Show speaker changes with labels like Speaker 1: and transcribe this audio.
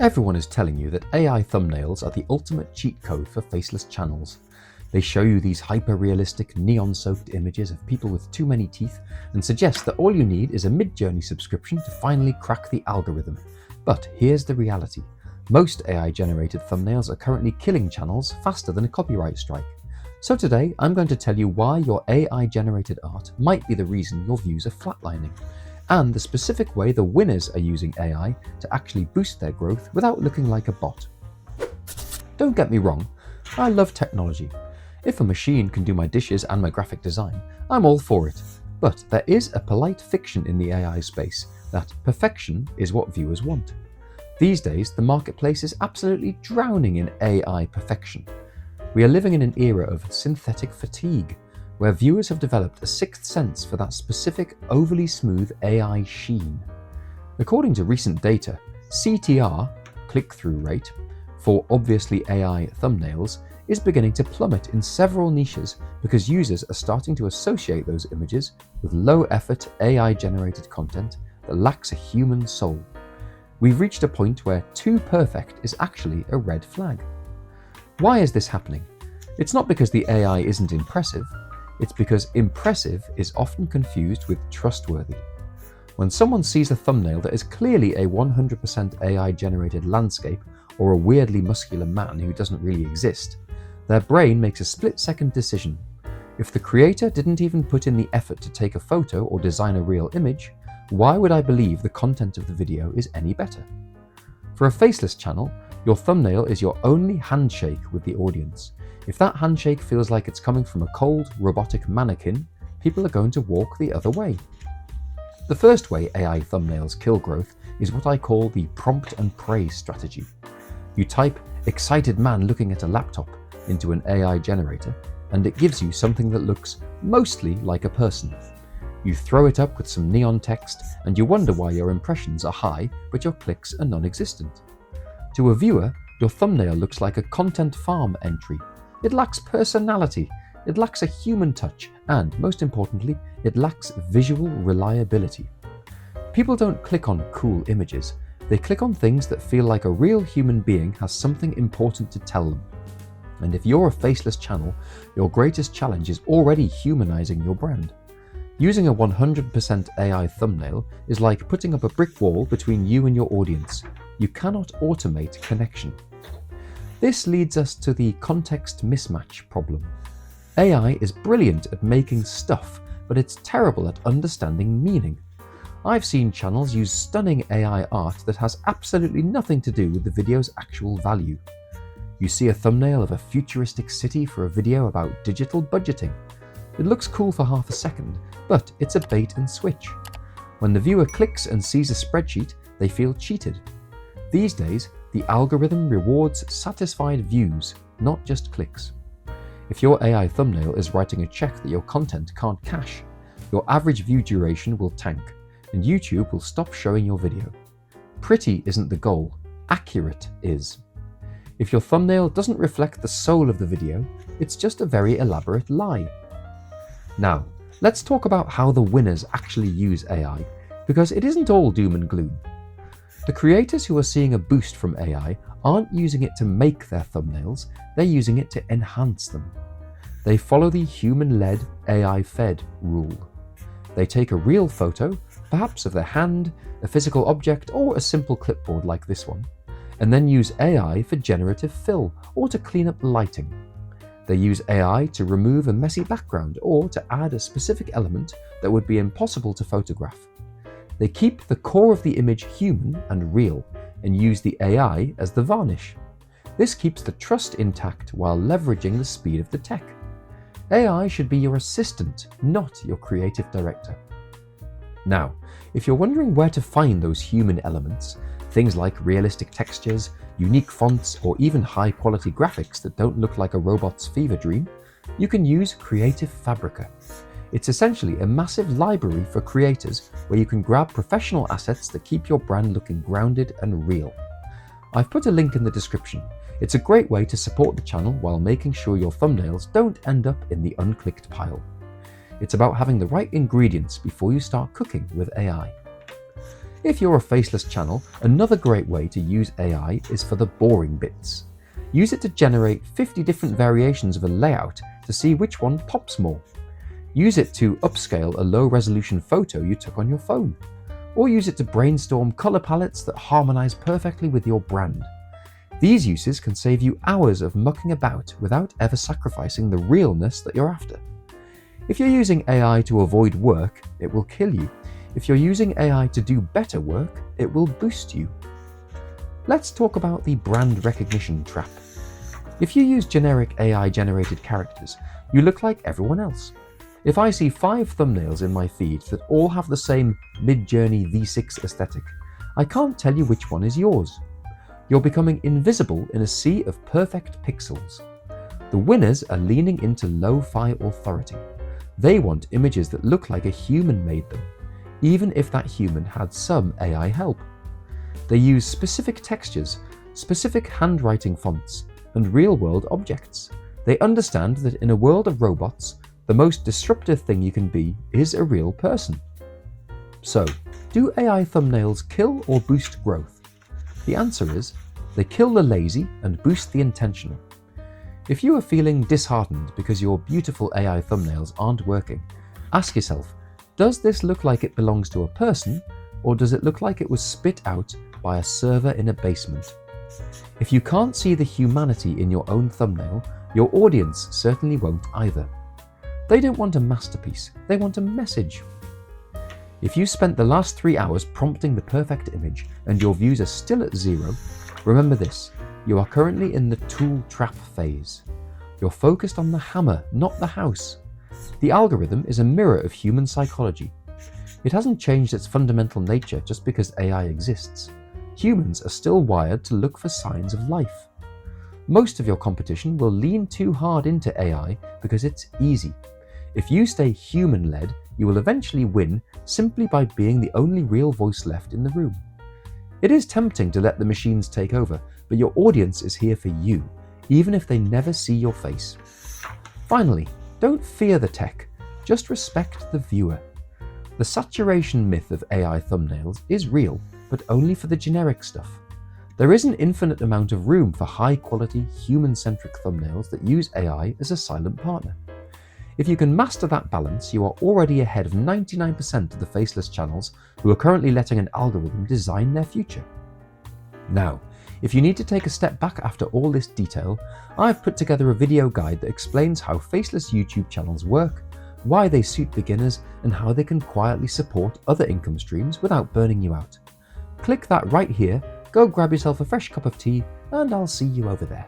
Speaker 1: Everyone is telling you that AI thumbnails are the ultimate cheat code for faceless channels. They show you these hyper-realistic, neon-soaked images of people with too many teeth and suggest that all you need is a mid-journey subscription to finally crack the algorithm. But here's the reality. Most AI-generated thumbnails are currently killing channels faster than a copyright strike. So today, I'm going to tell you why your AI-generated art might be the reason your views are flatlining, and the specific way the winners are using AI to actually boost their growth without looking like a bot. Don't get me wrong, I love technology. If a machine can do my dishes and my graphic design, I'm all for it. But there is a polite fiction in the AI space that perfection is what viewers want. These days, the marketplace is absolutely drowning in AI perfection. We are living in an era of synthetic fatigue, where viewers have developed a sixth sense for that specific overly smooth AI sheen. According to recent data, CTR, click-through rate, for obviously AI thumbnails is beginning to plummet in several niches because users are starting to associate those images with low-effort AI-generated content that lacks a human soul. We've reached a point where too perfect is actually a red flag. Why is this happening? It's not because the AI isn't impressive, it's because impressive is often confused with trustworthy. When someone sees a thumbnail that is clearly a 100% AI-generated landscape or a weirdly muscular man who doesn't really exist, their brain makes a split-second decision. If the creator didn't even put in the effort to take a photo or design a real image, why would I believe the content of the video is any better? For a faceless channel, your thumbnail is your only handshake with the audience. If that handshake feels like it's coming from a cold, robotic mannequin, people are going to walk the other way. The first way AI thumbnails kill growth is what I call the prompt and praise strategy. You type "excited man looking at a laptop" into an AI generator, and it gives you something that looks mostly like a person. You throw it up with some neon text, and you wonder why your impressions are high, but your clicks are non-existent. To a viewer, your thumbnail looks like a content farm entry. It lacks personality, it lacks a human touch, and most importantly, it lacks visual reliability. People don't click on cool images, they click on things that feel like a real human being has something important to tell them. And if you're a faceless channel, your greatest challenge is already humanizing your brand. Using a 100% AI thumbnail is like putting up a brick wall between you and your audience. You cannot automate connection. This leads us to the context mismatch problem. AI is brilliant at making stuff, but it's terrible at understanding meaning. I've seen channels use stunning AI art that has absolutely nothing to do with the video's actual value. You see a thumbnail of a futuristic city for a video about digital budgeting. It looks cool for half a second, but it's a bait and switch. When the viewer clicks and sees a spreadsheet, they feel cheated. These days, the algorithm rewards satisfied views, not just clicks. If your AI thumbnail is writing a check that your content can't cash, your average view duration will tank, and YouTube will stop showing your video. Pretty isn't the goal, accurate is. If your thumbnail doesn't reflect the soul of the video, it's just a very elaborate lie. Now, let's talk about how the winners actually use AI, because it isn't all doom and gloom. The creators who are seeing a boost from AI aren't using it to make their thumbnails, they're using it to enhance them. They follow the human-led, AI-fed rule. They take a real photo, perhaps of their hand, a physical object, or a simple clipboard like this one, and then use AI for generative fill or to clean up lighting. They use AI to remove a messy background or to add a specific element that would be impossible to photograph. They keep the core of the image human and real and use the AI as the varnish. This keeps the trust intact while leveraging the speed of the tech. AI should be your assistant, not your creative director. Now, if you're wondering where to find those human elements, things like realistic textures, unique fonts, or even high-quality graphics that don't look like a robot's fever dream, you can use Creative Fabrica. It's essentially a massive library for creators where you can grab professional assets that keep your brand looking grounded and real. I've put a link in the description. It's a great way to support the channel while making sure your thumbnails don't end up in the unclicked pile. It's about having the right ingredients before you start cooking with AI. If you're a faceless channel, another great way to use AI is for the boring bits. Use it to generate 50 different variations of a layout to see which one pops more. Use it to upscale a low-resolution photo you took on your phone. Or use it to brainstorm color palettes that harmonize perfectly with your brand. These uses can save you hours of mucking about without ever sacrificing the realness that you're after. If you're using AI to avoid work, it will kill you. If you're using AI to do better work, it will boost you. Let's talk about the brand recognition trap. If you use generic AI-generated characters, you look like everyone else. If I see 5 thumbnails in my feed that all have the same Mid-Journey V6 aesthetic, I can't tell you which one is yours. You're becoming invisible in a sea of perfect pixels. The winners are leaning into lo-fi authority. They want images that look like a human made them, even if that human had some AI help. They use specific textures, specific handwriting fonts, and real-world objects. They understand that in a world of robots, the most disruptive thing you can be is a real person. So, do AI thumbnails kill or boost growth? The answer is, they kill the lazy and boost the intentional. If you are feeling disheartened because your beautiful AI thumbnails aren't working, ask yourself, does this look like it belongs to a person, or does it look like it was spit out by a server in a basement? If you can't see the humanity in your own thumbnail, your audience certainly won't either. They don't want a masterpiece, they want a message. If you spent the last 3 hours prompting the perfect image and your views are still at 0, remember this, you are currently in the tool trap phase. You're focused on the hammer, not the house. The algorithm is a mirror of human psychology. It hasn't changed its fundamental nature just because AI exists. Humans are still wired to look for signs of life. Most of your competition will lean too hard into AI because it's easy. If you stay human-led, you will eventually win simply by being the only real voice left in the room. It is tempting to let the machines take over, but your audience is here for you, even if they never see your face. Finally, don't fear the tech, just respect the viewer. The saturation myth of AI thumbnails is real, but only for the generic stuff. There is an infinite amount of room for high-quality, human-centric thumbnails that use AI as a silent partner. If you can master that balance, you are already ahead of 99% of the faceless channels who are currently letting an algorithm design their future. Now, if you need to take a step back after all this detail, I've put together a video guide that explains how faceless YouTube channels work, why they suit beginners, and how they can quietly support other income streams without burning you out. Click that right here, go grab yourself a fresh cup of tea, and I'll see you over there.